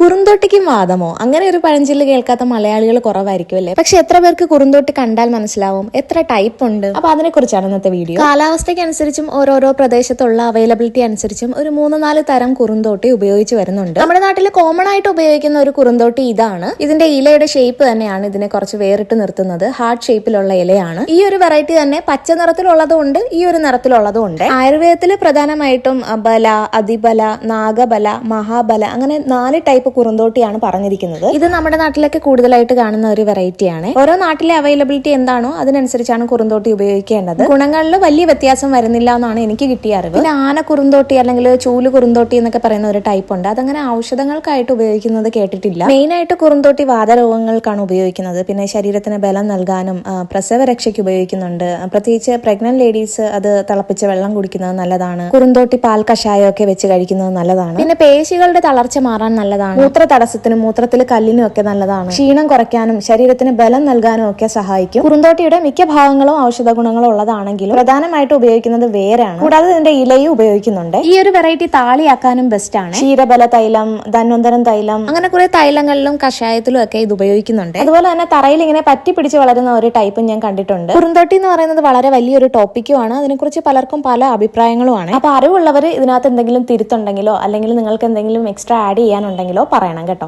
കുറുന്തോട്ടിക്കും വാദമോ? അങ്ങനെ ഒരു പഴഞ്ചൊല്ല് കേൾക്കാത്ത മലയാളികൾ കുറവായിരിക്കും അല്ലേ? പക്ഷെ എത്ര പേർക്ക് കുറുന്തോട്ടി കണ്ടാൽ മനസ്സിലാവും? എത്ര ടൈപ്പ് ഉണ്ട്? അപ്പൊ അതിനെ കുറിച്ചാണ് ഇന്നത്തെ വീഡിയോ. കാലാവസ്ഥയ്ക്ക് അനുസരിച്ചും ഓരോരോ പ്രദേശത്തുള്ള അവൈലബിലിറ്റി അനുസരിച്ചും ഒരു 3-4 തരം കുറുന്തോട്ടി ഉപയോഗിച്ച് വരുന്നുണ്ട്. നമ്മുടെ നാട്ടിൽ കോമൺ ആയിട്ട് ഉപയോഗിക്കുന്ന ഒരു കുറുന്തോട്ടി ഇതാണ്. ഇതിന്റെ ഇലയുടെ ഷേപ്പ് തന്നെയാണ് ഇതിനെ കുറച്ച് വേറിട്ട് നിർത്തുന്നത്. ഹാർട്ട് ഷേപ്പിലുള്ള ഇലയാണ്. ഈ ഒരു വെറൈറ്റി തന്നെ പച്ച നിറത്തിലുള്ളതും ഉണ്ട്, ഈ ഒരു നിറത്തിലുള്ളതും ഉണ്ട്. ആയുർവേദത്തിൽ പ്രധാനമായിട്ടും ബല, അതിബല, നാഗബല, മഹാബല അങ്ങനെ 4 ടൈപ്പ് കുറുന്തോട്ടിയാണ് പറഞ്ഞിരിക്കുന്നത്. ഇത് നമ്മുടെ നാട്ടിലൊക്കെ കൂടുതലായിട്ട് കാണുന്ന ഒരു വെറൈറ്റിയാണ്. ഓരോ നാട്ടിലെ അവൈലബിലിറ്റി എന്താണോ അതിനനുസരിച്ചാണ് കുറുന്തോട്ടി ഉപയോഗിക്കേണ്ടത്. ഗുണങ്ങളിൽ വലിയ വ്യത്യാസം വരുന്നില്ല എന്നാണ് എനിക്ക് കിട്ടിയ അറിവ്. പിന്നെ ആന കുറുന്തോട്ടി അല്ലെങ്കിൽ ചൂല് കുറുന്തോട്ടി എന്നൊക്കെ പറയുന്ന ഒരു ടൈപ്പ് ഉണ്ട്. അതങ്ങനെ ഔഷധങ്ങൾക്കായിട്ട് ഉപയോഗിക്കുന്നത് കേട്ടിട്ടില്ല. മെയിൻ ആയിട്ട് കുറുന്തോട്ടി വാതരോഗങ്ങൾക്കാണ് ഉപയോഗിക്കുന്നത്. പിന്നെ ശരീരത്തിന് ബലം നൽകാനും പ്രസവ രക്ഷയ്ക്ക് ഉപയോഗിക്കുന്നുണ്ട്. പ്രത്യേകിച്ച് പ്രഗ്നന്റ് ലേഡീസ് അത് തിളപ്പിച്ച് വെള്ളം കുടിക്കുന്നത് നല്ലതാണ്. കുറുന്തോട്ടി പാൽ കഷായം ഒക്കെ വെച്ച് കഴിക്കുന്നത് നല്ലതാണ്. പിന്നെ പേശികളുടെ തളർച്ച മാറാൻ നല്ലതാണ്. മൂത്ര തടസ്സത്തിനും മൂത്രത്തിൽ കല്ലിനും ഒക്കെ നല്ലതാണ്. ക്ഷീണം കുറയ്ക്കാനും ശരീരത്തിന് ബലം നൽകാനും ഒക്കെ സഹായിക്കും. കുറുന്തോട്ടിയുടെ മിക്ക ഭാഗങ്ങളും ഔഷധ ഗുണങ്ങളും ഉള്ളതാണെങ്കിലും പ്രധാനമായിട്ട് ഉപയോഗിക്കുന്നത് വേരാണ്. കൂടാതെ ഇതിന്റെ ഇലയും ഉപയോഗിക്കുന്നുണ്ട്. ഈ ഒരു വെറൈറ്റി താളിയാക്കാനും ബെസ്റ്റ് ആണ്. ക്ഷീരബല തൈലം, ധന്വന്തരം തൈലം അങ്ങനെ കുറെ തൈലങ്ങളിലും കഷായത്തിലും ഒക്കെ ഇത് ഉപയോഗിക്കുന്നുണ്ട്. അതുപോലെ തന്നെ തറയിൽ ഇങ്ങനെ പറ്റി പിടിച്ച് വളരുന്ന ഒരു ടൈപ്പും ഞാൻ കണ്ടിട്ടുണ്ട്. കുറുന്തോട്ടി എന്ന് പറയുന്നത് വളരെ വലിയൊരു ടോപ്പിക്കുമാണ്. അതിനെക്കുറിച്ച് പലർക്കും പല അഭിപ്രായങ്ങളുമാണ്. അപ്പൊ അറിവുള്ളവർ ഇതിനകത്ത് എന്തെങ്കിലും തിരുത്തുണ്ടെങ്കിലോ അല്ലെങ്കിൽ നിങ്ങൾക്ക് എന്തെങ്കിലും എക്സ്ട്രാ ആഡ് ചെയ്യാനുണ്ടെങ്കിലോ പറയണം കേട്ടോ.